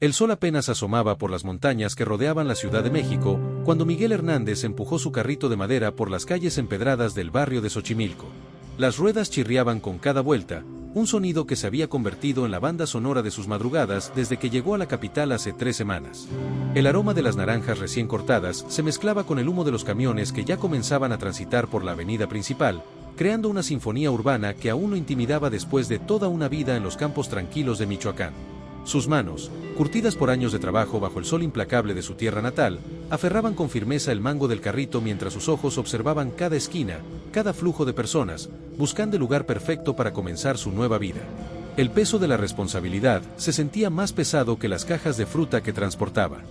El sol apenas asomaba por las montañas que rodeaban la Ciudad de México, cuando Miguel Hernández empujó su carrito de madera por las calles empedradas del barrio de Xochimilco. Las ruedas chirriaban con cada vuelta, un sonido que se había convertido en la banda sonora de sus madrugadas desde que llegó a la capital hace 3 semanas. El aroma de las naranjas recién cortadas se mezclaba con el humo de los camiones que ya comenzaban a transitar por la avenida principal, creando una sinfonía urbana que aún lo intimidaba después de toda una vida en los campos tranquilos de Michoacán. Sus manos, curtidas por años de trabajo bajo el sol implacable de su tierra natal, aferraban con firmeza el mango del carrito mientras sus ojos observaban cada esquina, cada flujo de personas, buscando el lugar perfecto para comenzar su nueva vida. El peso de la responsabilidad se sentía más pesado que las cajas de fruta que transportaba.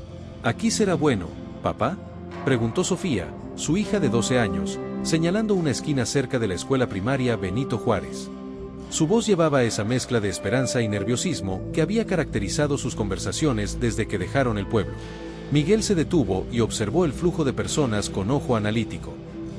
¿Aquí será bueno, papá?, preguntó Sofía, su hija de 12 años, señalando una esquina cerca de la escuela primaria Benito Juárez. Su voz llevaba esa mezcla de esperanza y nerviosismo que había caracterizado sus conversaciones desde que dejaron el pueblo. Miguel se detuvo y observó el flujo de personas con ojo analítico.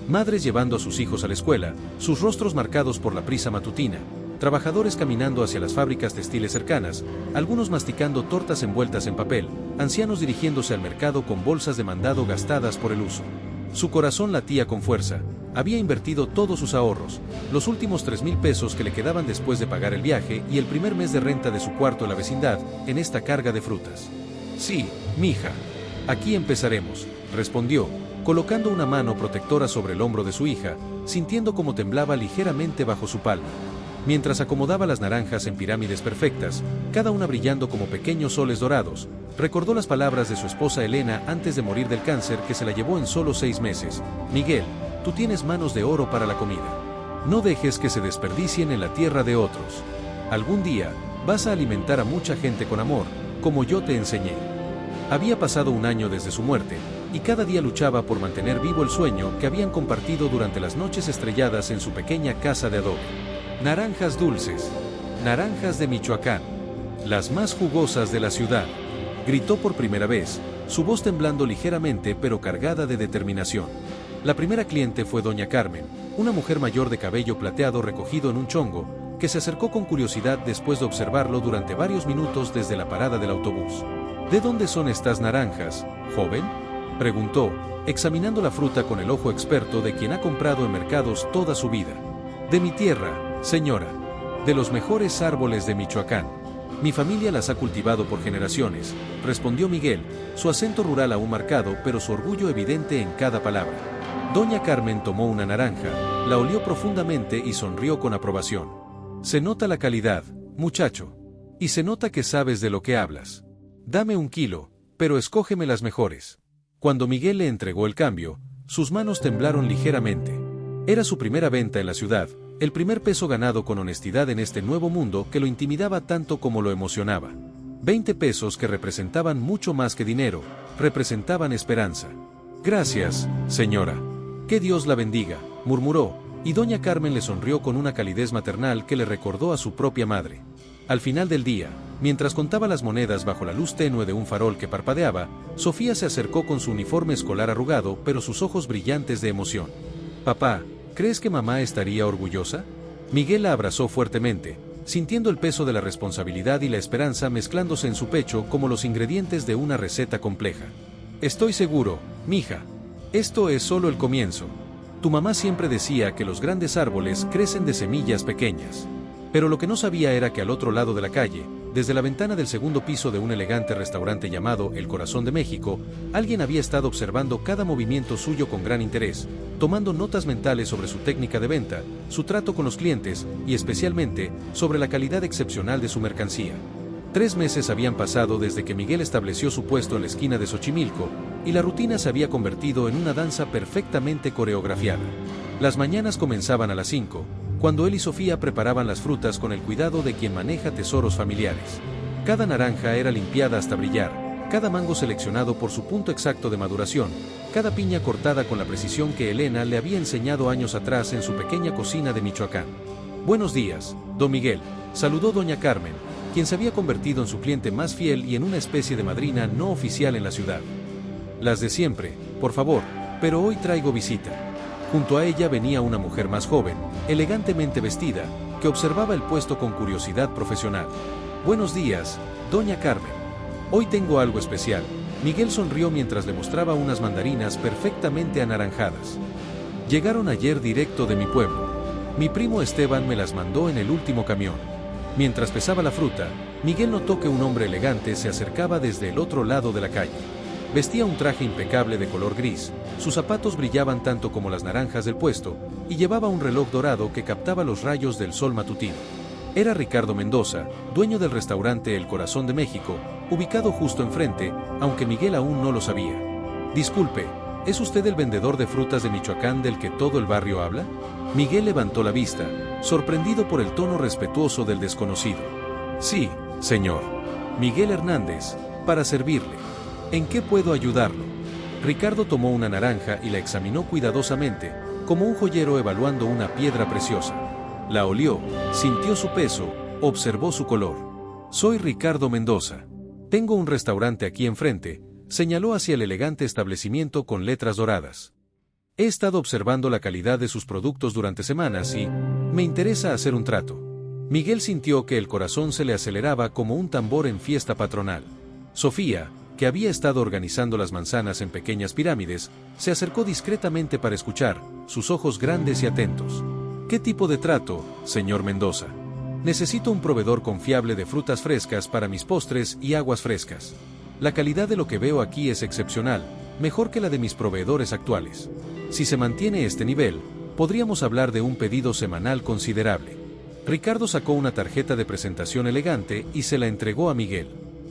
Madres llevando a sus hijos a la escuela, sus rostros marcados por la prisa matutina, trabajadores caminando hacia las fábricas textiles cercanas, algunos masticando tortas envueltas en papel, ancianos dirigiéndose al mercado con bolsas de mandado gastadas por el uso. Su corazón latía con fuerza. Había invertido todos sus ahorros, los últimos 3,000 pesos que le quedaban después de pagar el viaje y el primer mes de renta de su cuarto en la vecindad, en esta carga de frutas. Sí, mija. Aquí empezaremos, respondió, colocando una mano protectora sobre el hombro de su hija, sintiendo cómo temblaba ligeramente bajo su palma. Mientras acomodaba las naranjas en pirámides perfectas, cada una brillando como pequeños soles dorados, recordó las palabras de su esposa Elena antes de morir del cáncer que se la llevó en solo 6 meses. Miguel, tú tienes manos de oro para la comida. No dejes que se desperdicien en la tierra de otros. Algún día, vas a alimentar a mucha gente con amor, como yo te enseñé. Había pasado 1 año desde su muerte, y cada día luchaba por mantener vivo el sueño que habían compartido durante las noches estrelladas en su pequeña casa de adobe. Naranjas dulces. Naranjas de Michoacán. Las más jugosas de la ciudad. Gritó por primera vez, su voz temblando ligeramente pero cargada de determinación. La primera cliente fue doña Carmen, una mujer mayor de cabello plateado recogido en un chongo, que se acercó con curiosidad después de observarlo durante varios minutos desde la parada del autobús. ¿De dónde son estas naranjas, joven?, preguntó, examinando la fruta con el ojo experto de quien ha comprado en mercados toda su vida. De mi tierra, señora. De los mejores árboles de Michoacán. Mi familia las ha cultivado por generaciones, respondió Miguel, su acento rural aún marcado pero su orgullo evidente en cada palabra. Doña Carmen tomó una naranja, la olió profundamente y sonrió con aprobación. Se nota la calidad, muchacho. Y se nota que sabes de lo que hablas. Dame 1 kilo, pero escógeme las mejores. Cuando Miguel le entregó el cambio, sus manos temblaron ligeramente. Era su primera venta en la ciudad, el primer peso ganado con honestidad en este nuevo mundo que lo intimidaba tanto como lo emocionaba. 20 pesos que representaban mucho más que dinero, representaban esperanza. Gracias, señora. Que Dios la bendiga, murmuró, y doña Carmen le sonrió con una calidez maternal que le recordó a su propia madre. Al final del día, mientras contaba las monedas bajo la luz tenue de un farol que parpadeaba, Sofía se acercó con su uniforme escolar arrugado pero sus ojos brillantes de emoción. Papá, ¿crees que mamá estaría orgullosa? Miguel la abrazó fuertemente, sintiendo el peso de la responsabilidad y la esperanza mezclándose en su pecho como los ingredientes de una receta compleja. Estoy seguro, mija. Esto es solo el comienzo. Tu mamá siempre decía que los grandes árboles crecen de semillas pequeñas. Pero lo que no sabía era que al otro lado de la calle, desde la ventana del segundo piso de un elegante restaurante llamado El Corazón de México, alguien había estado observando cada movimiento suyo con gran interés, tomando notas mentales sobre su técnica de venta, su trato con los clientes y especialmente sobre la calidad excepcional de su mercancía. 3 meses habían pasado desde que Miguel estableció su puesto en la esquina de Xochimilco, y la rutina se había convertido en una danza perfectamente coreografiada. Las mañanas comenzaban a las 5, cuando él y Sofía preparaban las frutas con el cuidado de quien maneja tesoros familiares. Cada naranja era limpiada hasta brillar, cada mango seleccionado por su punto exacto de maduración, cada piña cortada con la precisión que Elena le había enseñado años atrás en su pequeña cocina de Michoacán. Buenos días, don Miguel, saludó doña Carmen, quien se había convertido en su cliente más fiel y en una especie de madrina no oficial en la ciudad. Las de siempre, por favor, pero hoy traigo visita. Junto a ella venía una mujer más joven, elegantemente vestida, que observaba el puesto con curiosidad profesional. Buenos días, doña Carmen. Hoy tengo algo especial. Miguel sonrió mientras le mostraba unas mandarinas perfectamente anaranjadas. Llegaron ayer directo de mi pueblo. Mi primo Esteban me las mandó en el último camión. Mientras pesaba la fruta, Miguel notó que un hombre elegante se acercaba desde el otro lado de la calle. Vestía un traje impecable de color gris, sus zapatos brillaban tanto como las naranjas del puesto, y llevaba un reloj dorado que captaba los rayos del sol matutino. Era Ricardo Mendoza, dueño del restaurante El Corazón de México, ubicado justo enfrente, aunque Miguel aún no lo sabía. Disculpe, ¿es usted el vendedor de frutas de Michoacán del que todo el barrio habla? Miguel levantó la vista, sorprendido por el tono respetuoso del desconocido. Sí, señor. Miguel Hernández, para servirle. ¿En qué puedo ayudarlo? Ricardo tomó una naranja y la examinó cuidadosamente, como un joyero evaluando una piedra preciosa. La olió, sintió su peso, observó su color. Soy Ricardo Mendoza. Tengo un restaurante aquí enfrente, señaló hacia el elegante establecimiento con letras doradas. He estado observando la calidad de sus productos durante semanas y me interesa hacer un trato. Miguel sintió que el corazón se le aceleraba como un tambor en fiesta patronal. Sofía, que había estado organizando las manzanas en pequeñas pirámides, se acercó discretamente para escuchar, sus ojos grandes y atentos. ¿Qué tipo de trato, señor Mendoza? Necesito un proveedor confiable de frutas frescas para mis postres y aguas frescas. La calidad de lo que veo aquí es excepcional, mejor que la de mis proveedores actuales. Si se mantiene este nivel, podríamos hablar de un pedido semanal considerable. Ricardo sacó una tarjeta de presentación elegante y se la entregó a Miguel.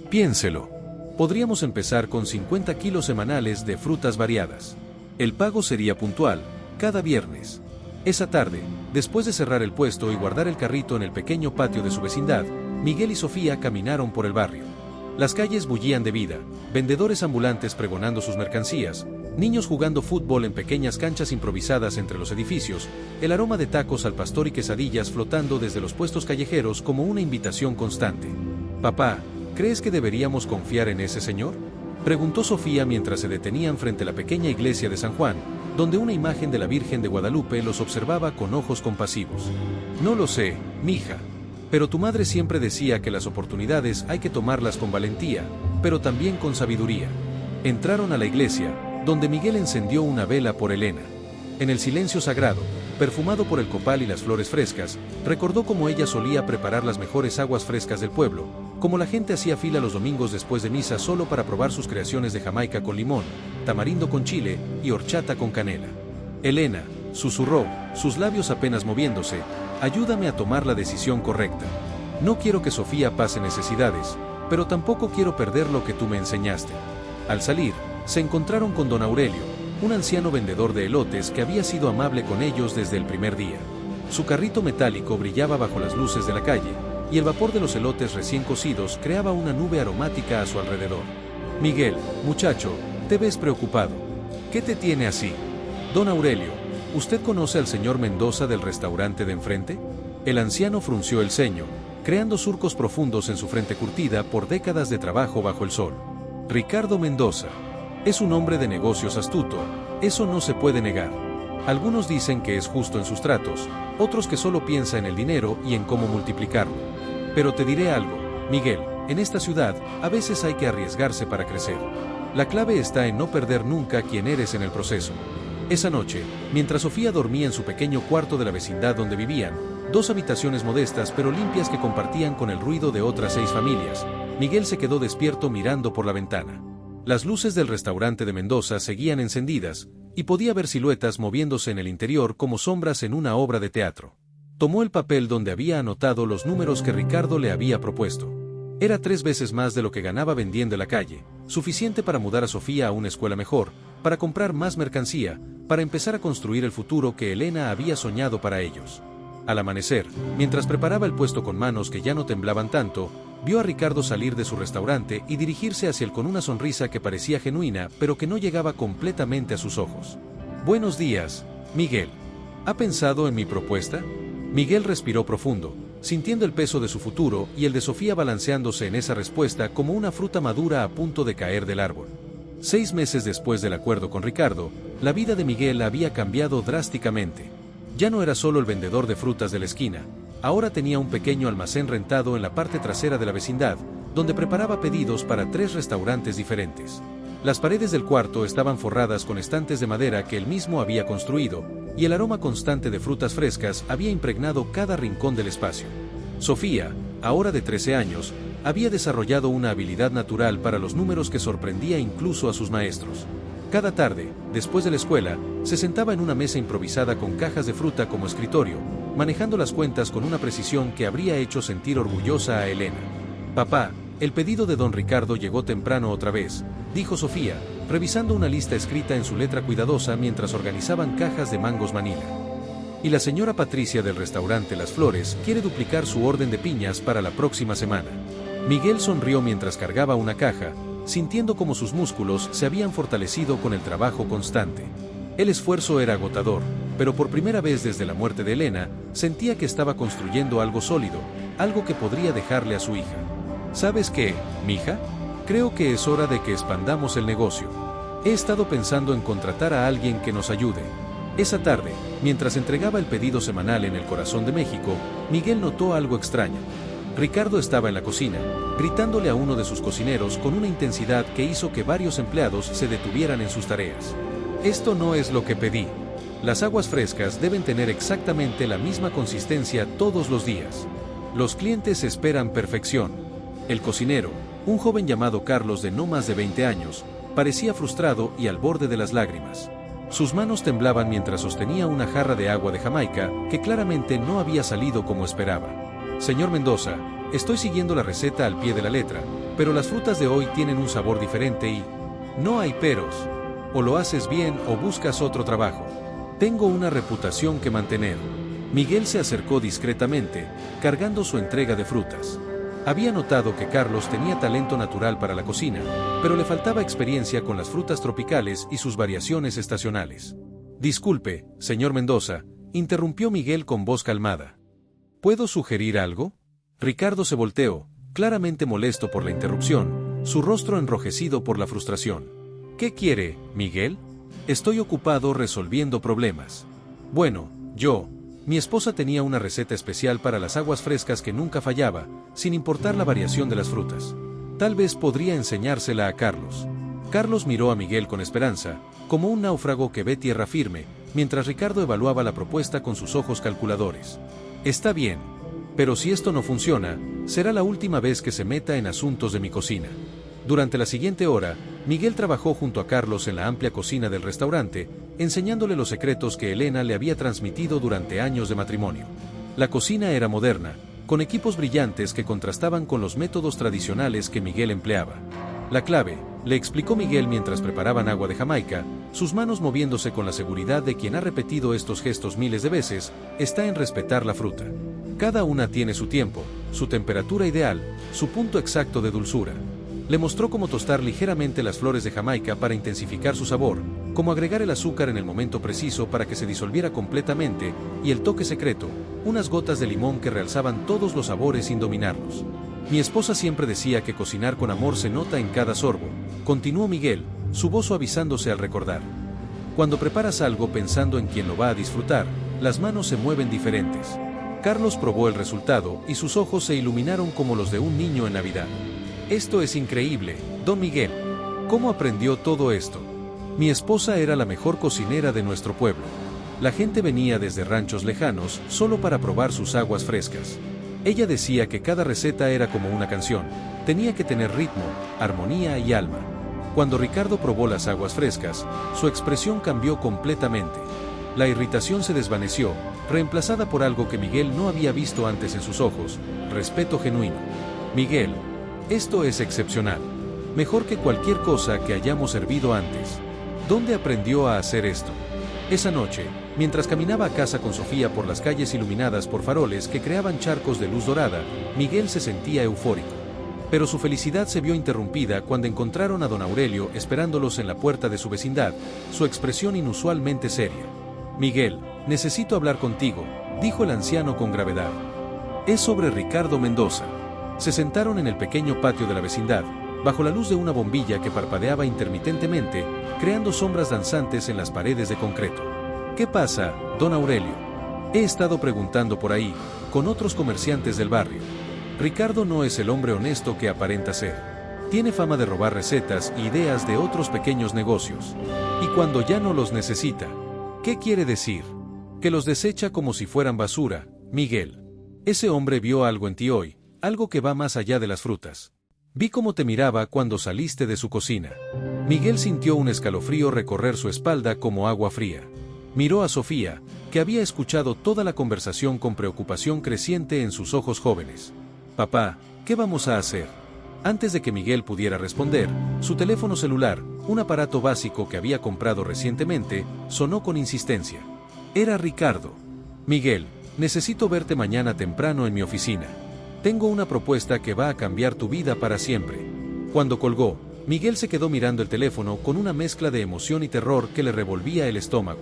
Piénselo. Podríamos empezar con 50 kilos semanales de frutas variadas. El pago sería puntual, cada viernes. Esa tarde, después de cerrar el puesto y guardar el carrito en el pequeño patio de su vecindad, Miguel y Sofía caminaron por el barrio. Las calles bullían de vida, vendedores ambulantes pregonando sus mercancías, niños jugando fútbol en pequeñas canchas improvisadas entre los edificios, el aroma de tacos al pastor y quesadillas flotando desde los puestos callejeros como una invitación constante. Papá, ¿crees que deberíamos confiar en ese señor? Preguntó Sofía mientras se detenían frente a la pequeña iglesia de San Juan, donde una imagen de la Virgen de Guadalupe los observaba con ojos compasivos. No lo sé, mija. Pero tu madre siempre decía que las oportunidades hay que tomarlas con valentía, pero también con sabiduría. Entraron a la iglesia, donde Miguel encendió una vela por Elena. En el silencio sagrado, perfumado por el copal y las flores frescas, recordó cómo ella solía preparar las mejores aguas frescas del pueblo, como la gente hacía fila los domingos después de misa solo para probar sus creaciones de Jamaica con limón, tamarindo con chile y horchata con canela. Elena, susurró, sus labios apenas moviéndose, ayúdame a tomar la decisión correcta. No quiero que Sofía pase necesidades, pero tampoco quiero perder lo que tú me enseñaste. Al salir, se encontraron con don Aurelio, un anciano vendedor de elotes que había sido amable con ellos desde el primer día. Su carrito metálico brillaba bajo las luces de la calle, y el vapor de los elotes recién cocidos creaba una nube aromática a su alrededor. Miguel, muchacho, te ves preocupado. ¿Qué te tiene así? Don Aurelio, ¿usted conoce al señor Mendoza del restaurante de enfrente? El anciano frunció el ceño, creando surcos profundos en su frente curtida por décadas de trabajo bajo el sol. Ricardo Mendoza. Es un hombre de negocios astuto, eso no se puede negar. Algunos dicen que es justo en sus tratos, otros que solo piensa en el dinero y en cómo multiplicarlo. Pero te diré algo, Miguel, en esta ciudad, a veces hay que arriesgarse para crecer. La clave está en no perder nunca quién eres en el proceso. Esa noche, mientras Sofía dormía en su pequeño cuarto de la vecindad donde vivían, 2 habitaciones modestas pero limpias que compartían con el ruido de otras 6 familias, Miguel se quedó despierto mirando por la ventana. Las luces del restaurante de Mendoza seguían encendidas, y podía ver siluetas moviéndose en el interior como sombras en una obra de teatro. Tomó el papel donde había anotado los números que Ricardo le había propuesto. Era 3 veces más de lo que ganaba vendiendo en la calle, suficiente para mudar a Sofía a una escuela mejor, para comprar más mercancía, para empezar a construir el futuro que Elena había soñado para ellos. Al amanecer, mientras preparaba el puesto con manos que ya no temblaban tanto, vio a Ricardo salir de su restaurante y dirigirse hacia él con una sonrisa que parecía genuina, pero que no llegaba completamente a sus ojos. Buenos días, Miguel. ¿Ha pensado en mi propuesta? Miguel respiró profundo, sintiendo el peso de su futuro y el de Sofía balanceándose en esa respuesta como una fruta madura a punto de caer del árbol. 6 meses después del acuerdo con Ricardo, la vida de Miguel había cambiado drásticamente. Ya no era solo el vendedor de frutas de la esquina, ahora tenía un pequeño almacén rentado en la parte trasera de la vecindad, donde preparaba pedidos para 3 restaurantes diferentes. Las paredes del cuarto estaban forradas con estantes de madera que él mismo había construido, y el aroma constante de frutas frescas había impregnado cada rincón del espacio. Sofía, ahora de 13 años, había desarrollado una habilidad natural para los números que sorprendía incluso a sus maestros. Cada tarde, después de la escuela, se sentaba en una mesa improvisada con cajas de fruta como escritorio, manejando las cuentas con una precisión que habría hecho sentir orgullosa a Elena. «Papá, el pedido de don Ricardo llegó temprano otra vez», dijo Sofía, revisando una lista escrita en su letra cuidadosa mientras organizaban cajas de mangos Manila. «Y la señora Patricia del restaurante Las Flores quiere duplicar su orden de piñas para la próxima semana». Miguel sonrió mientras cargaba una caja, sintiendo como sus músculos se habían fortalecido con el trabajo constante. El esfuerzo era agotador, pero por primera vez desde la muerte de Elena, sentía que estaba construyendo algo sólido, algo que podría dejarle a su hija. «¿Sabes qué, mija? Creo que es hora de que expandamos el negocio. He estado pensando en contratar a alguien que nos ayude». Esa tarde, mientras entregaba el pedido semanal en el corazón de México, Miguel notó algo extraño. Ricardo estaba en la cocina, gritándole a uno de sus cocineros con una intensidad que hizo que varios empleados se detuvieran en sus tareas. «Esto no es lo que pedí. Las aguas frescas deben tener exactamente la misma consistencia todos los días. Los clientes esperan perfección». El cocinero, un joven llamado Carlos de no más de 20 años, parecía frustrado y al borde de las lágrimas. Sus manos temblaban mientras sostenía una jarra de agua de Jamaica que claramente no había salido como esperaba. «Señor Mendoza, estoy siguiendo la receta al pie de la letra, pero las frutas de hoy tienen un sabor diferente y... no hay peros. O lo haces bien o buscas otro trabajo. Tengo una reputación que mantener». Miguel se acercó discretamente, cargando su entrega de frutas. Había notado que Carlos tenía talento natural para la cocina, pero le faltaba experiencia con las frutas tropicales y sus variaciones estacionales. «Disculpe, señor Mendoza», interrumpió Miguel con voz calmada. «¿Puedo sugerir algo?». Ricardo se volteó, claramente molesto por la interrupción, su rostro enrojecido por la frustración. «¿Qué quiere, Miguel?». «Estoy ocupado resolviendo problemas». «Bueno, mi esposa tenía una receta especial para las aguas frescas que nunca fallaba, sin importar la variación de las frutas. Tal vez podría enseñársela a Carlos». Carlos miró a Miguel con esperanza, como un náufrago que ve tierra firme, mientras Ricardo evaluaba la propuesta con sus ojos calculadores. «Está bien. Pero si esto no funciona, será la última vez que se meta en asuntos de mi cocina». Durante la siguiente hora, Miguel trabajó junto a Carlos en la amplia cocina del restaurante, enseñándole los secretos que Elena le había transmitido durante años de matrimonio. La cocina era moderna, con equipos brillantes que contrastaban con los métodos tradicionales que Miguel empleaba. «La clave», le explicó Miguel mientras preparaban agua de Jamaica, sus manos moviéndose con la seguridad de quien ha repetido estos gestos miles de veces, «está en respetar la fruta. Cada una tiene su tiempo, su temperatura ideal, su punto exacto de dulzura». Le mostró cómo tostar ligeramente las flores de Jamaica para intensificar su sabor, cómo agregar el azúcar en el momento preciso para que se disolviera completamente, y el toque secreto, unas gotas de limón que realzaban todos los sabores sin dominarlos. «Mi esposa siempre decía que cocinar con amor se nota en cada sorbo», continuó Miguel, su voz suavizándose al recordar. «Cuando preparas algo pensando en quien lo va a disfrutar, las manos se mueven diferentes». Carlos probó el resultado y sus ojos se iluminaron como los de un niño en Navidad. «Esto es increíble, don Miguel. ¿Cómo aprendió todo esto?». «Mi esposa era la mejor cocinera de nuestro pueblo. La gente venía desde ranchos lejanos solo para probar sus aguas frescas. Ella decía que cada receta era como una canción, tenía que tener ritmo, armonía y alma». Cuando Ricardo probó las aguas frescas, su expresión cambió completamente. La irritación se desvaneció, reemplazada por algo que Miguel no había visto antes en sus ojos: respeto genuino. «Miguel, esto es excepcional. Mejor que cualquier cosa que hayamos servido antes. ¿Dónde aprendió a hacer esto?». Esa noche, mientras caminaba a casa con Sofía por las calles iluminadas por faroles que creaban charcos de luz dorada, Miguel se sentía eufórico. Pero su felicidad se vio interrumpida cuando encontraron a don Aurelio esperándolos en la puerta de su vecindad, su expresión inusualmente seria. «Miguel, necesito hablar contigo», dijo el anciano con gravedad. «Es sobre Ricardo Mendoza». Se sentaron en el pequeño patio de la vecindad, bajo la luz de una bombilla que parpadeaba intermitentemente, creando sombras danzantes en las paredes de concreto. «¿Qué pasa, don Aurelio?». «He estado preguntando por ahí, con otros comerciantes del barrio. Ricardo no es el hombre honesto que aparenta ser. Tiene fama de robar recetas e ideas de otros pequeños negocios. Y cuando ya no los necesita, ¿qué quiere decir? Que los desecha como si fueran basura, Miguel. Ese hombre vio algo en ti hoy, algo que va más allá de las frutas. Vi cómo te miraba cuando saliste de su cocina. Miguel sintió un escalofrío recorrer su espalda como agua fría. Miró a Sofía, que había escuchado toda la conversación con preocupación creciente en sus ojos jóvenes. Papá, ¿qué vamos a hacer? Antes de que Miguel pudiera responder, su teléfono celular, un aparato básico que había comprado recientemente, sonó con insistencia. Era Ricardo. Miguel, necesito verte mañana temprano en mi oficina. Tengo una propuesta que va a cambiar tu vida para siempre. Cuando colgó, Miguel se quedó mirando el teléfono con una mezcla de emoción y terror que le revolvía el estómago.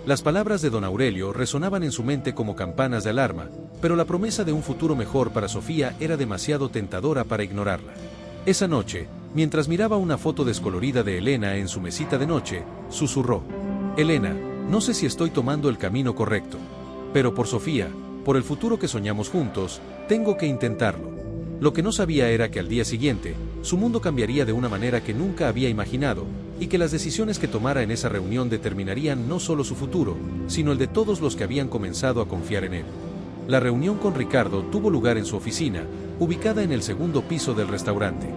Las palabras de don Aurelio resonaban en su mente como campanas de alarma, pero la promesa de un futuro mejor para Sofía era demasiado tentadora para ignorarla. Esa noche, mientras miraba una foto descolorida de Elena en su mesita de noche, susurró: Elena, no sé si estoy tomando el camino correcto. Pero por Sofía, por el futuro que soñamos juntos, tengo que intentarlo. Lo que no sabía era que al día siguiente, su mundo cambiaría de una manera que nunca había imaginado, y que las decisiones que tomara en esa reunión determinarían no solo su futuro, sino el de todos los que habían comenzado a confiar en él. La reunión con Ricardo tuvo lugar en su oficina, ubicada en el segundo piso del restaurante.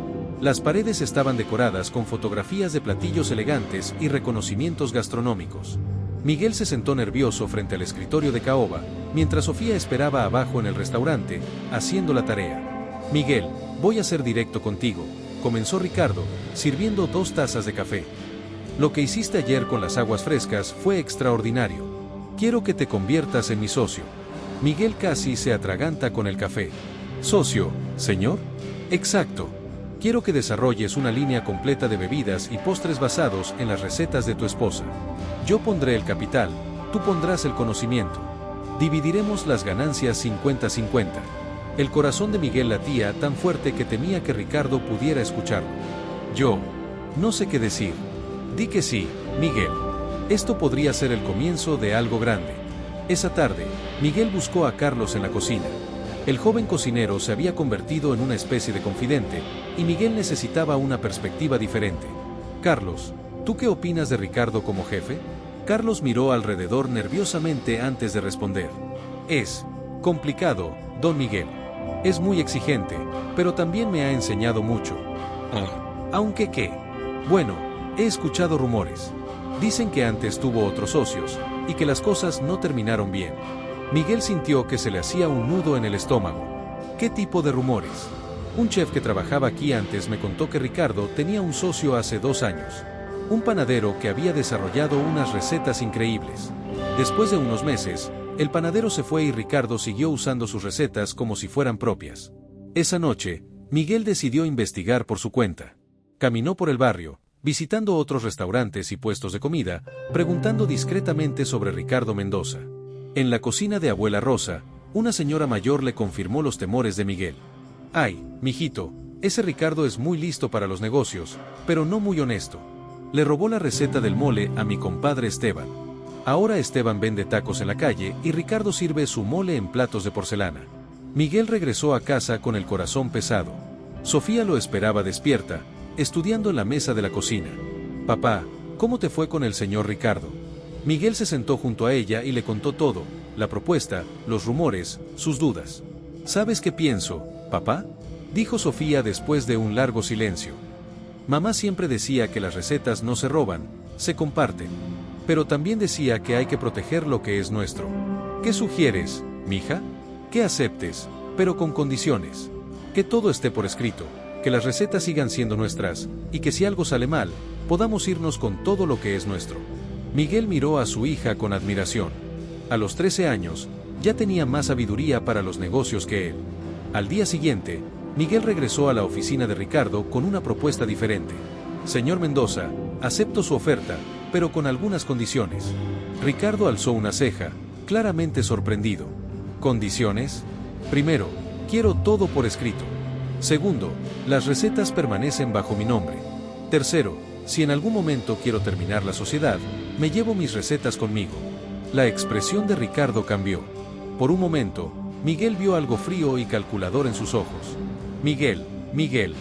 Las paredes estaban decoradas con fotografías de platillos elegantes y reconocimientos gastronómicos. Miguel se sentó nervioso frente al escritorio de caoba, mientras Sofía esperaba abajo en el restaurante, haciendo la tarea. Miguel, voy a ser directo contigo, comenzó Ricardo, sirviendo 2 tazas de café. Lo que hiciste ayer con las aguas frescas fue extraordinario. Quiero que te conviertas en mi socio. Miguel casi se atraganta con el café. ¿Socio, señor? Exacto. Quiero que desarrolles una línea completa de bebidas y postres basados en las recetas de tu esposa. Yo pondré el capital, tú pondrás el conocimiento. Dividiremos las ganancias 50-50. El corazón de Miguel latía tan fuerte que temía que Ricardo pudiera escucharlo. Yo no sé qué decir. Di que sí, Miguel. Esto podría ser el comienzo de algo grande. Esa tarde, Miguel buscó a Carlos en la cocina. El joven cocinero se había convertido en una especie de confidente, y Miguel necesitaba una perspectiva diferente. Carlos, ¿tú qué opinas de Ricardo como jefe? Carlos miró alrededor nerviosamente antes de responder. Es complicado, don Miguel. Es muy exigente, pero también me ha enseñado mucho. ¿Aunque qué? Bueno, he escuchado rumores. Dicen que antes tuvo otros socios, y que las cosas no terminaron bien. Miguel sintió que se le hacía un nudo en el estómago. ¿Qué tipo de rumores? Un chef que trabajaba aquí antes me contó que Ricardo tenía un socio hace 2 años. Un panadero que había desarrollado unas recetas increíbles. Después de unos meses, el panadero se fue y Ricardo siguió usando sus recetas como si fueran propias. Esa noche, Miguel decidió investigar por su cuenta. Caminó por el barrio, visitando otros restaurantes y puestos de comida, preguntando discretamente sobre Ricardo Mendoza. En la cocina de Abuela Rosa, una señora mayor le confirmó los temores de Miguel. Ay, mijito, ese Ricardo es muy listo para los negocios, pero no muy honesto. Le robó la receta del mole a mi compadre Esteban. Ahora Esteban vende tacos en la calle y Ricardo sirve su mole en platos de porcelana. Miguel regresó a casa con el corazón pesado. Sofía lo esperaba despierta, estudiando en la mesa de la cocina. Papá, ¿cómo te fue con el señor Ricardo? Miguel se sentó junto a ella y le contó todo, la propuesta, los rumores, sus dudas. ¿Sabes qué pienso, papá? Dijo Sofía después de un largo silencio. Mamá siempre decía que las recetas no se roban, se comparten. Pero también decía que hay que proteger lo que es nuestro. ¿Qué sugieres, mija? Que aceptes, pero con condiciones. Que todo esté por escrito, que las recetas sigan siendo nuestras, y que si algo sale mal, podamos irnos con todo lo que es nuestro. Miguel miró a su hija con admiración. A los 13 años, ya tenía más sabiduría para los negocios que él. Al día siguiente, Miguel regresó a la oficina de Ricardo con una propuesta diferente. Señor Mendoza, acepto su oferta, pero con algunas condiciones. Ricardo alzó una ceja, claramente sorprendido. ¿Condiciones? Primero, quiero todo por escrito. Segundo, las recetas permanecen bajo mi nombre. Tercero, si en algún momento quiero terminar la sociedad, me llevo mis recetas conmigo. La expresión de Ricardo cambió. Por un momento, Miguel vio algo frío y calculador en sus ojos. Miguel, Miguel,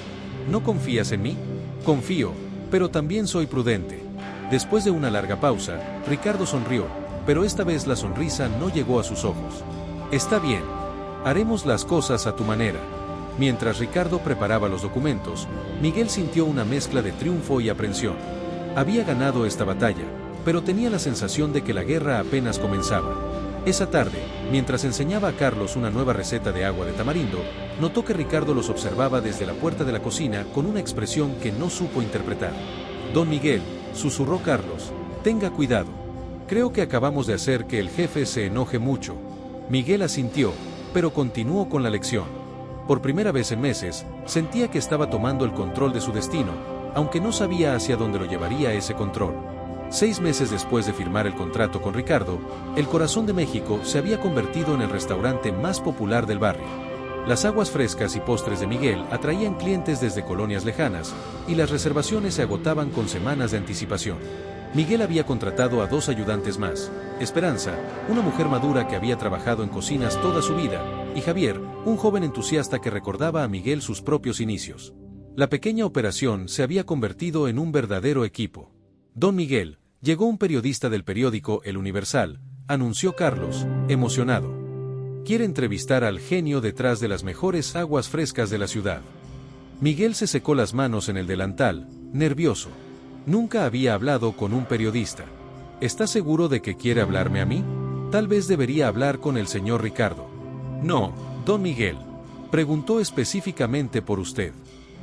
¿no confías en mí? Confío, pero también soy prudente. Después de una larga pausa, Ricardo sonrió, pero esta vez la sonrisa no llegó a sus ojos. Está bien. Haremos las cosas a tu manera. Mientras Ricardo preparaba los documentos, Miguel sintió una mezcla de triunfo y aprensión. Había ganado esta batalla, pero tenía la sensación de que la guerra apenas comenzaba. Esa tarde, mientras enseñaba a Carlos una nueva receta de agua de tamarindo, notó que Ricardo los observaba desde la puerta de la cocina con una expresión que no supo interpretar. Don Miguel, susurró Carlos, tenga cuidado. Creo que acabamos de hacer que el jefe se enoje mucho. Miguel asintió, pero continuó con la lección. Por primera vez en meses, sentía que estaba tomando el control de su destino, aunque no sabía hacia dónde lo llevaría ese control. 6 meses después de firmar el contrato con Ricardo, el Corazón de México se había convertido en el restaurante más popular del barrio. Las aguas frescas y postres de Miguel atraían clientes desde colonias lejanas, y las reservaciones se agotaban con semanas de anticipación. Miguel había contratado a 2 ayudantes más, Esperanza, una mujer madura que había trabajado en cocinas toda su vida, y Javier, un joven entusiasta que recordaba a Miguel sus propios inicios. La pequeña operación se había convertido en un verdadero equipo. Don Miguel, llegó un periodista del periódico El Universal, anunció Carlos, emocionado. Quiere entrevistar al genio detrás de las mejores aguas frescas de la ciudad. Miguel se secó las manos en el delantal, nervioso. Nunca había hablado con un periodista. ¿Está seguro de que quiere hablarme a mí? Tal vez debería hablar con el señor Ricardo. No, don Miguel. Preguntó específicamente por usted.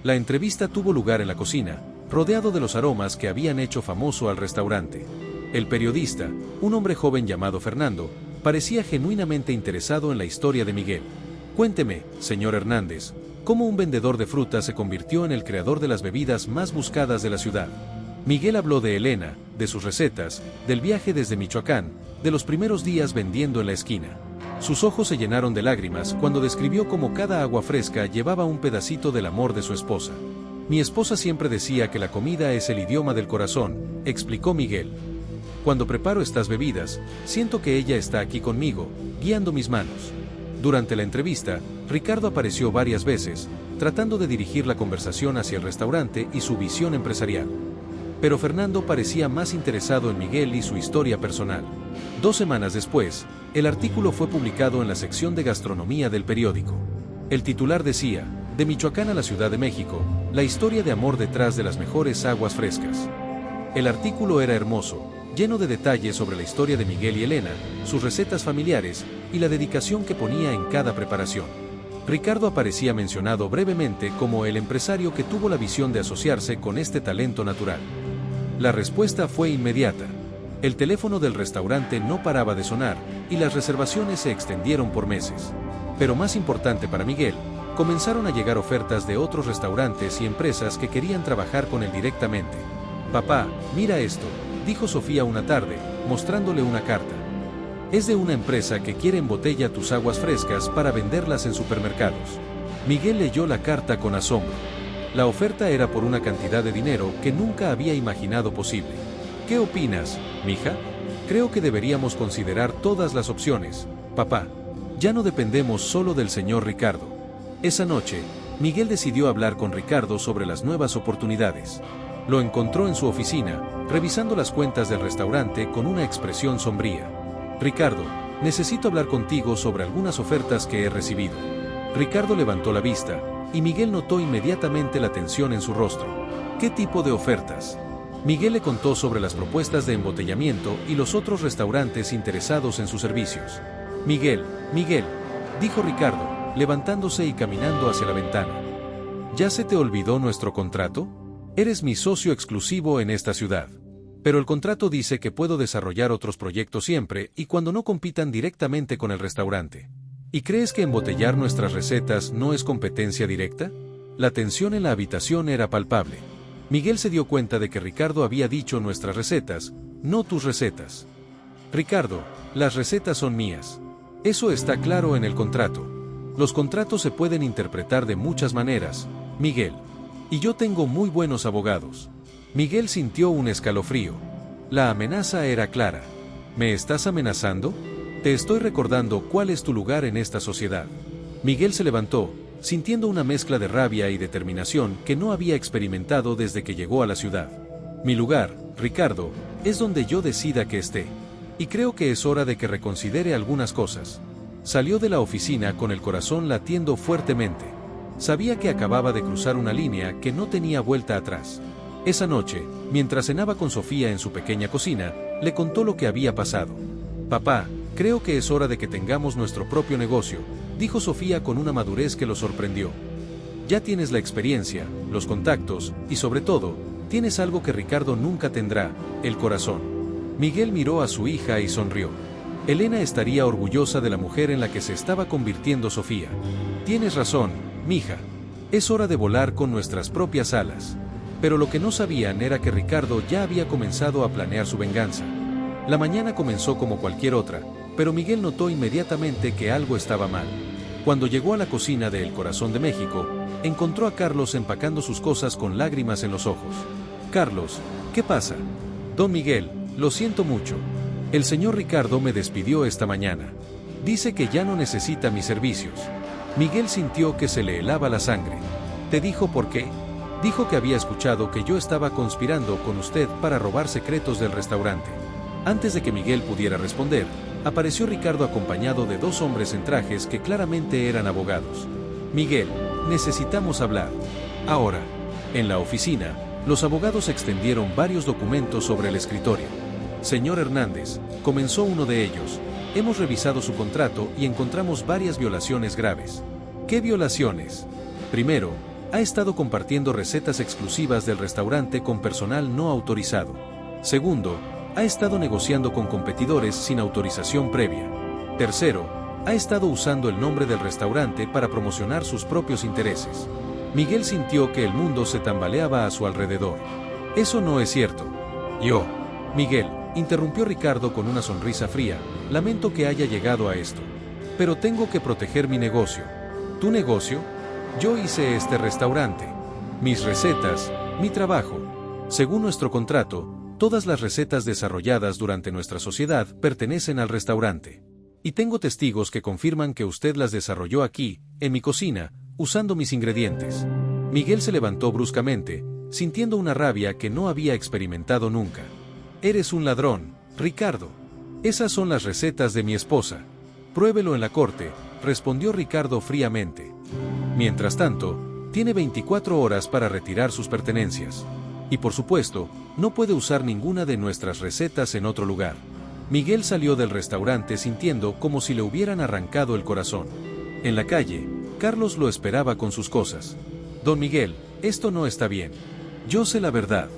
La entrevista tuvo lugar en la cocina, rodeado de los aromas que habían hecho famoso al restaurante. El periodista, un hombre joven llamado Fernando, parecía genuinamente interesado en la historia de Miguel. Cuénteme, señor Hernández, cómo un vendedor de frutas se convirtió en el creador de las bebidas más buscadas de la ciudad. Miguel habló de Elena, de sus recetas, del viaje desde Michoacán, de los primeros días vendiendo en la esquina. Sus ojos se llenaron de lágrimas cuando describió cómo cada agua fresca llevaba un pedacito del amor de su esposa. Mi esposa siempre decía que la comida es el idioma del corazón, explicó Miguel. Cuando preparo estas bebidas, siento que ella está aquí conmigo, guiando mis manos. Durante la entrevista, Ricardo apareció varias veces, tratando de dirigir la conversación hacia el restaurante y su visión empresarial. Pero Fernando parecía más interesado en Miguel y su historia personal. 2 semanas después, el artículo fue publicado en la sección de gastronomía del periódico. El titular decía, de Michoacán a la Ciudad de México, la historia de amor detrás de las mejores aguas frescas. El artículo era hermoso, lleno de detalles sobre la historia de Miguel y Elena, sus recetas familiares y la dedicación que ponía en cada preparación. Ricardo aparecía mencionado brevemente como el empresario que tuvo la visión de asociarse con este talento natural. La respuesta fue inmediata. El teléfono del restaurante no paraba de sonar, y las reservaciones se extendieron por meses. Pero más importante para Miguel, comenzaron a llegar ofertas de otros restaurantes y empresas que querían trabajar con él directamente. Papá, mira esto, dijo Sofía una tarde, mostrándole una carta. Es de una empresa que quiere embotella tus aguas frescas para venderlas en supermercados. Miguel leyó la carta con asombro. La oferta era por una cantidad de dinero que nunca había imaginado posible. ¿Qué opinas, mija? Creo que deberíamos considerar todas las opciones, papá. Ya no dependemos solo del señor Ricardo. Esa noche, Miguel decidió hablar con Ricardo sobre las nuevas oportunidades. Lo encontró en su oficina, revisando las cuentas del restaurante con una expresión sombría. Ricardo, necesito hablar contigo sobre algunas ofertas que he recibido. Ricardo levantó la vista, y Miguel notó inmediatamente la tensión en su rostro. ¿Qué tipo de ofertas? Miguel le contó sobre las propuestas de embotellamiento y los otros restaurantes interesados en sus servicios. Miguel, dijo Ricardo, levantándose y caminando hacia la ventana. ¿Ya se te olvidó nuestro contrato? Eres mi socio exclusivo en esta ciudad. Pero el contrato dice que puedo desarrollar otros proyectos siempre y cuando no compitan directamente con el restaurante. ¿Y crees que embotellar nuestras recetas no es competencia directa? La tensión en la habitación era palpable. Miguel se dio cuenta de que Ricardo había dicho nuestras recetas, no tus recetas. Ricardo, las recetas son mías. Eso está claro en el contrato. Los contratos se pueden interpretar de muchas maneras, Miguel. Y yo tengo muy buenos abogados. Miguel sintió un escalofrío. La amenaza era clara. ¿Me estás amenazando? Te estoy recordando cuál es tu lugar en esta sociedad. Miguel se levantó, sintiendo una mezcla de rabia y determinación que no había experimentado desde que llegó a la ciudad. Mi lugar, Ricardo, es donde yo decida que esté. Y creo que es hora de que reconsidere algunas cosas. Salió de la oficina con el corazón latiendo fuertemente. Sabía que acababa de cruzar una línea que no tenía vuelta atrás. Esa noche, mientras cenaba con Sofía en su pequeña cocina, le contó lo que había pasado. Papá, creo que es hora de que tengamos nuestro propio negocio, dijo Sofía con una madurez que lo sorprendió. Ya tienes la experiencia, los contactos, y sobre todo, tienes algo que Ricardo nunca tendrá, el corazón. Miguel miró a su hija y sonrió. Elena estaría orgullosa de la mujer en la que se estaba convirtiendo Sofía. Tienes razón, mija. Es hora de volar con nuestras propias alas. Pero lo que no sabían era que Ricardo ya había comenzado a planear su venganza. La mañana comenzó como cualquier otra, pero Miguel notó inmediatamente que algo estaba mal. Cuando llegó a la cocina de El Corazón de México, encontró a Carlos empacando sus cosas con lágrimas en los ojos. Carlos, ¿qué pasa? Don Miguel, lo siento mucho. El señor Ricardo me despidió esta mañana. Dice que ya no necesita mis servicios. Miguel sintió que se le helaba la sangre. ¿Te dijo por qué? Dijo que había escuchado que yo estaba conspirando con usted para robar secretos del restaurante. Antes de que Miguel pudiera responder, apareció Ricardo acompañado de dos hombres en trajes que claramente eran abogados. Miguel, necesitamos hablar. Ahora. En la oficina, los abogados extendieron varios documentos sobre el escritorio. Señor Hernández, comenzó uno de ellos. Hemos revisado su contrato y encontramos varias violaciones graves. ¿Qué violaciones? Primero, ha estado compartiendo recetas exclusivas del restaurante con personal no autorizado. Segundo, ha estado negociando con competidores sin autorización previa. Tercero, ha estado usando el nombre del restaurante para promocionar sus propios intereses. Miguel sintió que el mundo se tambaleaba a su alrededor. Eso no es cierto. Miguel, interrumpió Ricardo con una sonrisa fría, lamento que haya llegado a esto. Pero tengo que proteger mi negocio. ¿Tu negocio? Yo hice este restaurante. Mis recetas, mi trabajo. Según nuestro contrato, todas las recetas desarrolladas durante nuestra sociedad pertenecen al restaurante. Y tengo testigos que confirman que usted las desarrolló aquí, en mi cocina, usando mis ingredientes. Miguel se levantó bruscamente, sintiendo una rabia que no había experimentado nunca. Eres un ladrón, Ricardo. Esas son las recetas de mi esposa. Pruébelo en la corte, respondió Ricardo fríamente. Mientras tanto, tiene 24 horas para retirar sus pertenencias. Y por supuesto, no puede usar ninguna de nuestras recetas en otro lugar. Miguel salió del restaurante sintiendo como si le hubieran arrancado el corazón. En la calle, Carlos lo esperaba con sus cosas. Don Miguel, esto no está bien. Yo sé la verdad.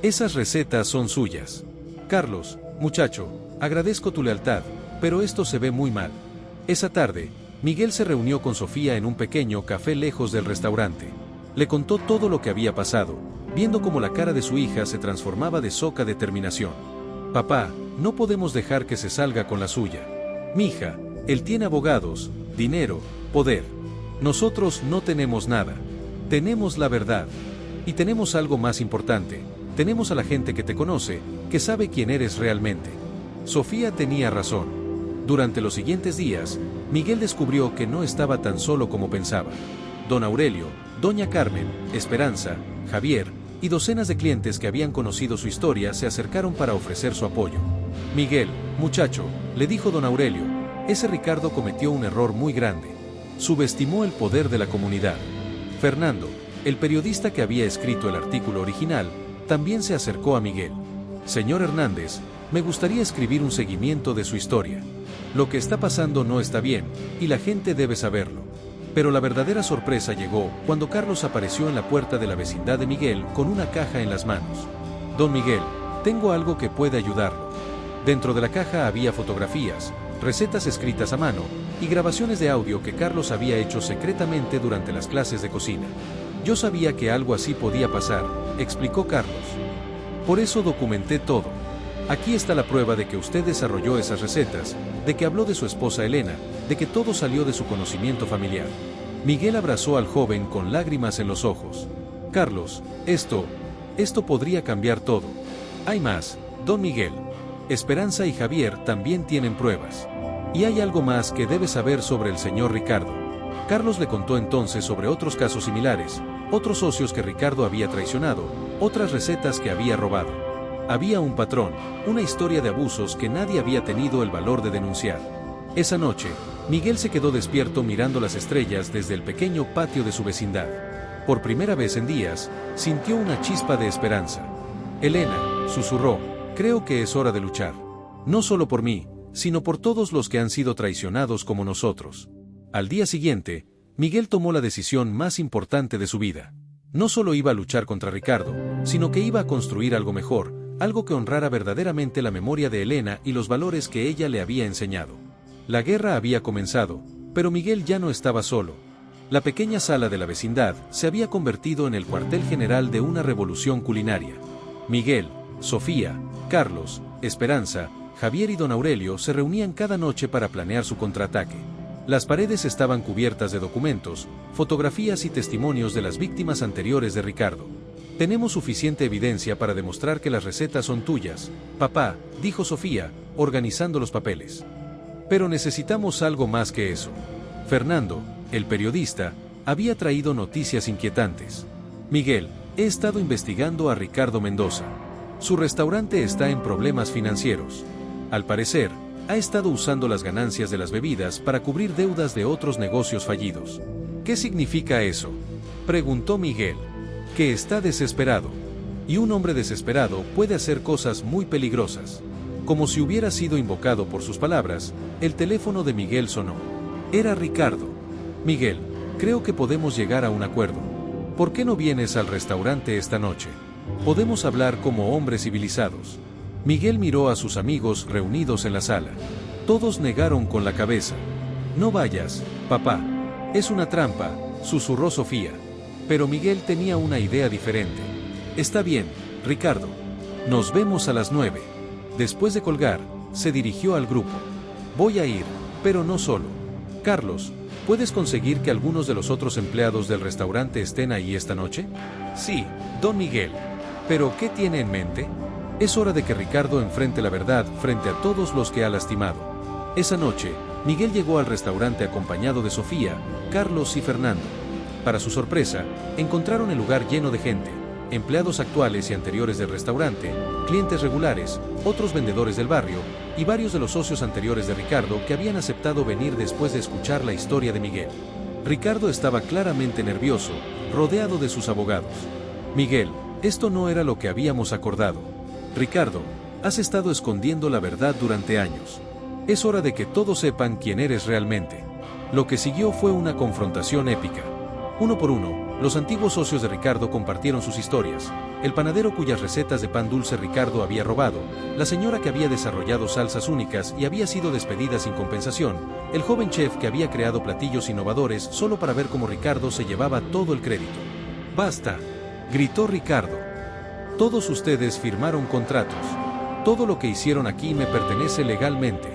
Esas recetas son suyas. Carlos, muchacho, agradezco tu lealtad, pero esto se ve muy mal. Esa tarde, Miguel se reunió con Sofía en un pequeño café lejos del restaurante. Le contó todo lo que había pasado, viendo cómo la cara de su hija se transformaba de soca determinación. Papá, no podemos dejar que se salga con la suya. Mija, él tiene abogados, dinero, poder. Nosotros no tenemos nada. Tenemos la verdad. Y tenemos algo más importante. Tenemos a la gente que te conoce, que sabe quién eres realmente. Sofía tenía razón. Durante los siguientes días, Miguel descubrió que no estaba tan solo como pensaba. Don Aurelio, Doña Carmen, Esperanza, Javier y docenas de clientes que habían conocido su historia se acercaron para ofrecer su apoyo. Miguel, muchacho, le dijo don Aurelio, ese Ricardo cometió un error muy grande. Subestimó el poder de la comunidad. Fernando, el periodista que había escrito el artículo original, también se acercó a Miguel. Señor Hernández, me gustaría escribir un seguimiento de su historia. Lo que está pasando no está bien, y la gente debe saberlo. Pero la verdadera sorpresa llegó cuando Carlos apareció en la puerta de la vecindad de Miguel con una caja en las manos. Don Miguel, tengo algo que puede ayudarlo. Dentro de la caja había fotografías, recetas escritas a mano y grabaciones de audio que Carlos había hecho secretamente durante las clases de cocina. Yo sabía que algo así podía pasar, explicó Carlos. Por eso documenté todo. Aquí está la prueba de que usted desarrolló esas recetas, de que habló de su esposa Elena, de que todo salió de su conocimiento familiar. Miguel abrazó al joven con lágrimas en los ojos. Carlos, esto podría cambiar todo. Hay más, don Miguel. Esperanza y Javier también tienen pruebas. Y hay algo más que debe saber sobre el señor Ricardo. Carlos le contó entonces sobre otros casos similares, otros socios que Ricardo había traicionado, otras recetas que había robado. Había un patrón, una historia de abusos que nadie había tenido el valor de denunciar. Esa noche, Miguel se quedó despierto mirando las estrellas desde el pequeño patio de su vecindad. Por primera vez en días, sintió una chispa de esperanza. Elena, susurró, creo que es hora de luchar. No solo por mí, sino por todos los que han sido traicionados como nosotros. Al día siguiente, Miguel tomó la decisión más importante de su vida. No solo iba a luchar contra Ricardo, sino que iba a construir algo mejor, algo que honrara verdaderamente la memoria de Elena y los valores que ella le había enseñado. La guerra había comenzado, pero Miguel ya no estaba solo. La pequeña sala de la vecindad se había convertido en el cuartel general de una revolución culinaria. Miguel, Sofía, Carlos, Esperanza, Javier y don Aurelio se reunían cada noche para planear su contraataque. Las paredes estaban cubiertas de documentos, fotografías y testimonios de las víctimas anteriores de Ricardo. Tenemos suficiente evidencia para demostrar que las recetas son tuyas, papá, dijo Sofía, organizando los papeles. Pero necesitamos algo más que eso. Fernando, el periodista, había traído noticias inquietantes. Miguel, he estado investigando a Ricardo Mendoza. Su restaurante está en problemas financieros. Al parecer, ha estado usando las ganancias de las bebidas para cubrir deudas de otros negocios fallidos. ¿Qué significa eso?, preguntó Miguel. Que está desesperado. Y un hombre desesperado puede hacer cosas muy peligrosas. Como si hubiera sido invocado por sus palabras, el teléfono de Miguel sonó. Era Ricardo. Miguel, creo que podemos llegar a un acuerdo. ¿Por qué no vienes al restaurante esta noche? Podemos hablar como hombres civilizados. Miguel miró a sus amigos reunidos en la sala. Todos negaron con la cabeza. No vayas, papá. Es una trampa, susurró Sofía. Pero Miguel tenía una idea diferente. Está bien, Ricardo. Nos vemos a las 9. Después de colgar, se dirigió al grupo. Voy a ir, pero no solo. Carlos, ¿puedes conseguir que algunos de los otros empleados del restaurante estén ahí esta noche? Sí, don Miguel. ¿Pero qué tiene en mente? Es hora de que Ricardo enfrente la verdad frente a todos los que ha lastimado. Esa noche, Miguel llegó al restaurante acompañado de Sofía, Carlos y Fernando. Para su sorpresa, encontraron el lugar lleno de gente, empleados actuales y anteriores del restaurante, clientes regulares, otros vendedores del barrio, y varios de los socios anteriores de Ricardo que habían aceptado venir después de escuchar la historia de Miguel. Ricardo estaba claramente nervioso, rodeado de sus abogados. Miguel, esto no era lo que habíamos acordado. Ricardo, has estado escondiendo la verdad durante años. Es hora de que todos sepan quién eres realmente. Lo que siguió fue una confrontación épica. Uno por uno, los antiguos socios de Ricardo compartieron sus historias. El panadero cuyas recetas de pan dulce Ricardo había robado, la señora que había desarrollado salsas únicas y había sido despedida sin compensación, el joven chef que había creado platillos innovadores solo para ver cómo Ricardo se llevaba todo el crédito. ¡Basta!, gritó Ricardo. Todos ustedes firmaron contratos. Todo lo que hicieron aquí me pertenece legalmente.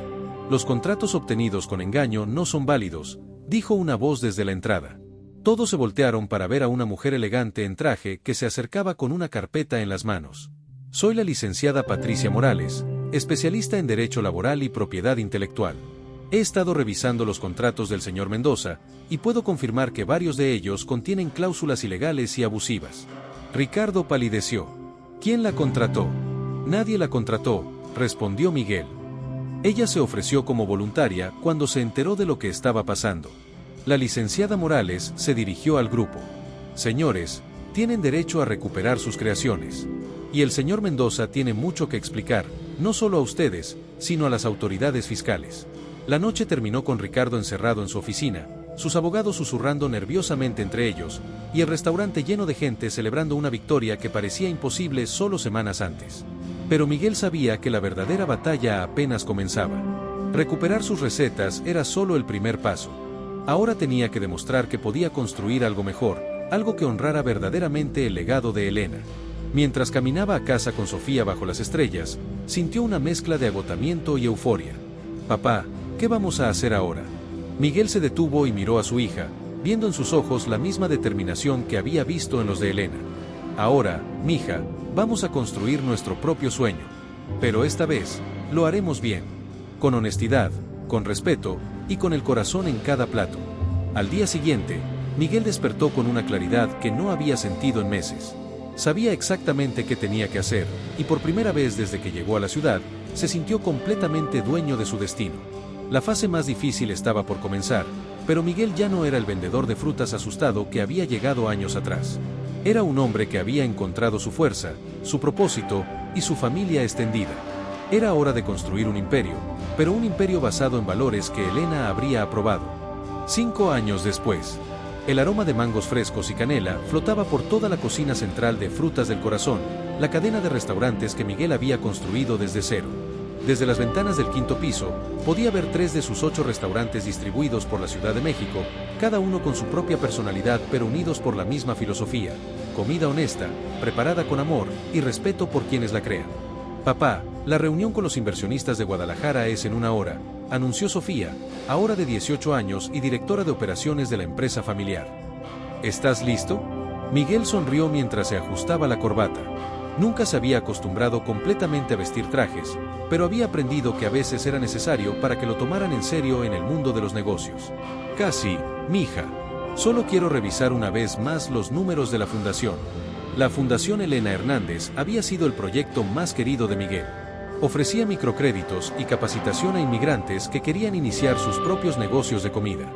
Los contratos obtenidos con engaño no son válidos, dijo una voz desde la entrada. Todos se voltearon para ver a una mujer elegante en traje que se acercaba con una carpeta en las manos. Soy la licenciada Patricia Morales, especialista en Derecho Laboral y Propiedad Intelectual. He estado revisando los contratos del señor Mendoza, y puedo confirmar que varios de ellos contienen cláusulas ilegales y abusivas. Ricardo palideció. ¿Quién la contrató? Nadie la contrató, respondió Miguel. Ella se ofreció como voluntaria cuando se enteró de lo que estaba pasando. La licenciada Morales se dirigió al grupo. Señores, tienen derecho a recuperar sus creaciones. Y el señor Mendoza tiene mucho que explicar, no solo a ustedes, sino a las autoridades fiscales. La noche terminó con Ricardo encerrado en su oficina, sus abogados susurrando nerviosamente entre ellos, y el restaurante lleno de gente celebrando una victoria que parecía imposible solo semanas antes. Pero Miguel sabía que la verdadera batalla apenas comenzaba. Recuperar sus recetas era solo el primer paso. Ahora tenía que demostrar que podía construir algo mejor, algo que honrara verdaderamente el legado de Elena. Mientras caminaba a casa con Sofía bajo las estrellas, sintió una mezcla de agotamiento y euforia. Papá, ¿qué vamos a hacer ahora? Miguel se detuvo y miró a su hija, viendo en sus ojos la misma determinación que había visto en los de Elena. Ahora, mija, vamos a construir nuestro propio sueño. Pero esta vez, lo haremos bien. Con honestidad, con respeto y con el corazón en cada plato. Al día siguiente, Miguel despertó con una claridad que no había sentido en meses. Sabía exactamente qué tenía que hacer, y por primera vez desde que llegó a la ciudad, se sintió completamente dueño de su destino. La fase más difícil estaba por comenzar, pero Miguel ya no era el vendedor de frutas asustado que había llegado años atrás. Era un hombre que había encontrado su fuerza, su propósito y su familia extendida. Era hora de construir un imperio, pero un imperio basado en valores que Elena habría aprobado. 5 años después, el aroma de mangos frescos y canela flotaba por toda la cocina central de Frutas del Corazón, la cadena de restaurantes que Miguel había construido desde cero. Desde las ventanas del 5.º piso, podía ver 3 de sus 8 restaurantes distribuidos por la Ciudad de México, cada uno con su propia personalidad pero unidos por la misma filosofía: comida honesta, preparada con amor y respeto por quienes la crean. Papá, la reunión con los inversionistas de Guadalajara es en 1 hora, anunció Sofía, ahora de 18 años y directora de operaciones de la empresa familiar. ¿Estás listo? Miguel sonrió mientras se ajustaba la corbata. Nunca se había acostumbrado completamente a vestir trajes, pero había aprendido que a veces era necesario para que lo tomaran en serio en el mundo de los negocios. Casi, mija. Solo quiero revisar una vez más los números de la fundación. La Fundación Elena Hernández había sido el proyecto más querido de Miguel. Ofrecía microcréditos y capacitación a inmigrantes que querían iniciar sus propios negocios de comida.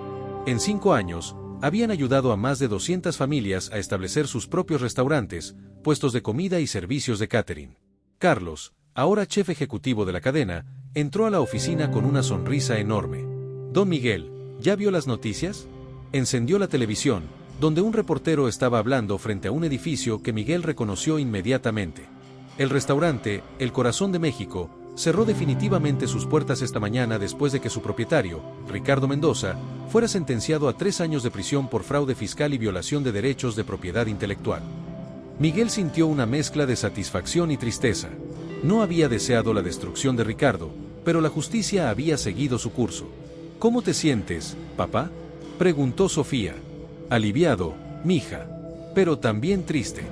En 5 años, habían ayudado a más de 200 familias a establecer sus propios restaurantes, puestos de comida y servicios de catering. Carlos, ahora chef ejecutivo de la cadena, entró a la oficina con una sonrisa enorme. Don Miguel, ¿ya vio las noticias? Encendió la televisión, donde un reportero estaba hablando frente a un edificio que Miguel reconoció inmediatamente. El restaurante, El Corazón de México, cerró definitivamente sus puertas esta mañana después de que su propietario, Ricardo Mendoza, fuera sentenciado a 3 años de prisión por fraude fiscal y violación de derechos de propiedad intelectual. Miguel sintió una mezcla de satisfacción y tristeza. No había deseado la destrucción de Ricardo, pero la justicia había seguido su curso. ¿Cómo te sientes, papá?, preguntó Sofía. Aliviado, mija. Pero también triste.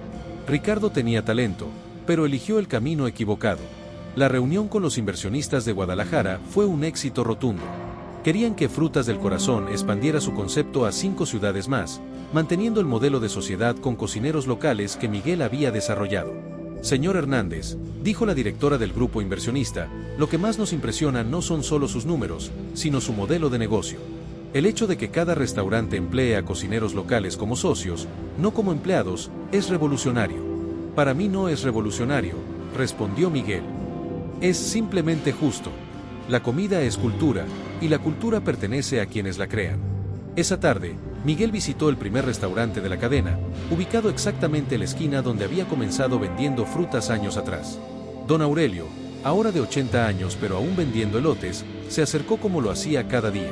Ricardo tenía talento, pero eligió el camino equivocado. La reunión con los inversionistas de Guadalajara fue un éxito rotundo. Querían que Frutas del Corazón expandiera su concepto a 5 ciudades más, manteniendo el modelo de sociedad con cocineros locales que Miguel había desarrollado. Señor Hernández, dijo la directora del grupo inversionista, lo que más nos impresiona no son solo sus números, sino su modelo de negocio. El hecho de que cada restaurante emplee a cocineros locales como socios, no como empleados, es revolucionario. Para mí no es revolucionario, respondió Miguel. Es simplemente justo. La comida es cultura, y la cultura pertenece a quienes la crean. Esa tarde, Miguel visitó el primer restaurante de la cadena, ubicado exactamente en la esquina donde había comenzado vendiendo frutas años atrás. Don Aurelio, ahora de 80 años pero aún vendiendo elotes, se acercó como lo hacía cada día.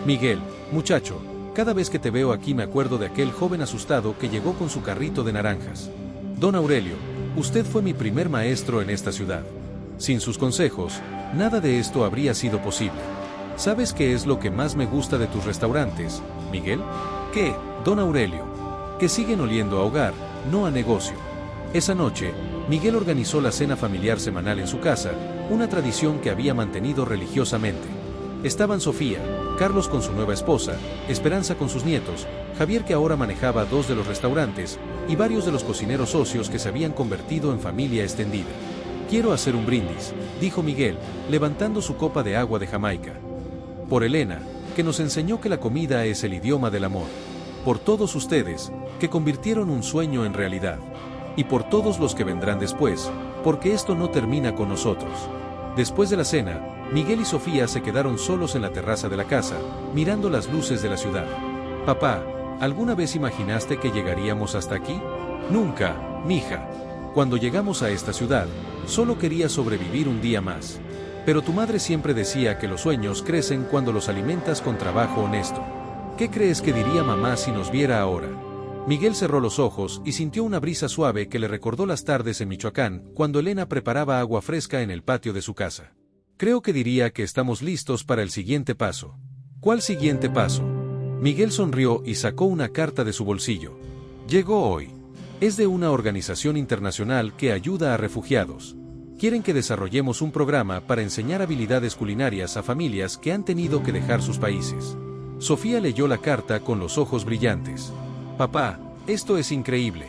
Miguel, muchacho, cada vez que te veo aquí me acuerdo de aquel joven asustado que llegó con su carrito de naranjas. Don Aurelio, usted fue mi primer maestro en esta ciudad. Sin sus consejos, nada de esto habría sido posible. ¿Sabes qué es lo que más me gusta de tus restaurantes, Miguel? ¿Qué, don Aurelio? Que siguen oliendo a hogar, no a negocio. Esa noche, Miguel organizó la cena familiar semanal en su casa, una tradición que había mantenido religiosamente. Estaban Sofía, Carlos con su nueva esposa, Esperanza con sus nietos, Javier que ahora manejaba 2 de los restaurantes, y varios de los cocineros socios que se habían convertido en familia extendida. Quiero hacer un brindis, dijo Miguel, levantando su copa de agua de Jamaica. Por Elena, que nos enseñó que la comida es el idioma del amor. Por todos ustedes, que convirtieron un sueño en realidad. Y por todos los que vendrán después, porque esto no termina con nosotros. Después de la cena, Miguel y Sofía se quedaron solos en la terraza de la casa, mirando las luces de la ciudad. Papá, ¿alguna vez imaginaste que llegaríamos hasta aquí? Nunca, mija. Cuando llegamos a esta ciudad, solo quería sobrevivir un día más. Pero tu madre siempre decía que los sueños crecen cuando los alimentas con trabajo honesto. ¿Qué crees que diría mamá si nos viera ahora? Miguel cerró los ojos y sintió una brisa suave que le recordó las tardes en Michoacán, cuando Elena preparaba agua fresca en el patio de su casa. Creo que diría que estamos listos para el siguiente paso. ¿Cuál siguiente paso? Miguel sonrió y sacó una carta de su bolsillo. Llegó hoy. Es de una organización internacional que ayuda a refugiados. Quieren que desarrollemos un programa para enseñar habilidades culinarias a familias que han tenido que dejar sus países. Sofía leyó la carta con los ojos brillantes. Papá, esto es increíble.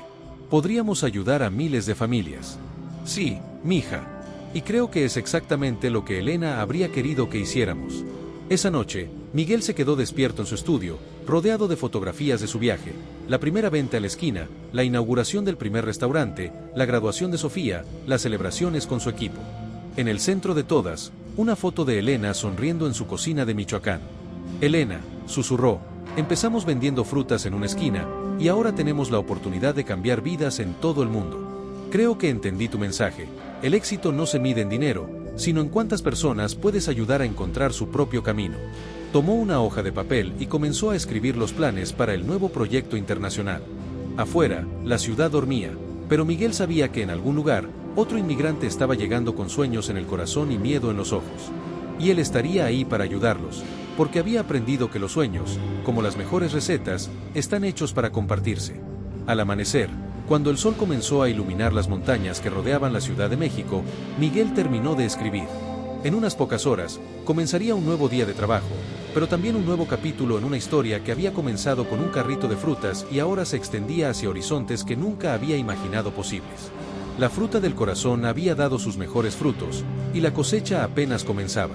Podríamos ayudar a miles de familias. Sí, mija. Y creo que es exactamente lo que Elena habría querido que hiciéramos. Esa noche, Miguel se quedó despierto en su estudio, rodeado de fotografías de su viaje, la primera venta en la esquina, la inauguración del primer restaurante, la graduación de Sofía, las celebraciones con su equipo. En el centro de todas, una foto de Elena sonriendo en su cocina de Michoacán. Elena, susurró, empezamos vendiendo frutas en una esquina, y ahora tenemos la oportunidad de cambiar vidas en todo el mundo. Creo que entendí tu mensaje. El éxito no se mide en dinero, sino en cuántas personas puedes ayudar a encontrar su propio camino. Tomó una hoja de papel y comenzó a escribir los planes para el nuevo proyecto internacional. Afuera, la ciudad dormía, pero Miguel sabía que en algún lugar, otro inmigrante estaba llegando con sueños en el corazón y miedo en los ojos. Y él estaría ahí para ayudarlos, porque había aprendido que los sueños, como las mejores recetas, están hechos para compartirse. Al amanecer, cuando el sol comenzó a iluminar las montañas que rodeaban la Ciudad de México, Miguel terminó de escribir. En unas pocas horas, comenzaría un nuevo día de trabajo, pero también un nuevo capítulo en una historia que había comenzado con un carrito de frutas y ahora se extendía hacia horizontes que nunca había imaginado posibles. La fruta del corazón había dado sus mejores frutos, y la cosecha apenas comenzaba.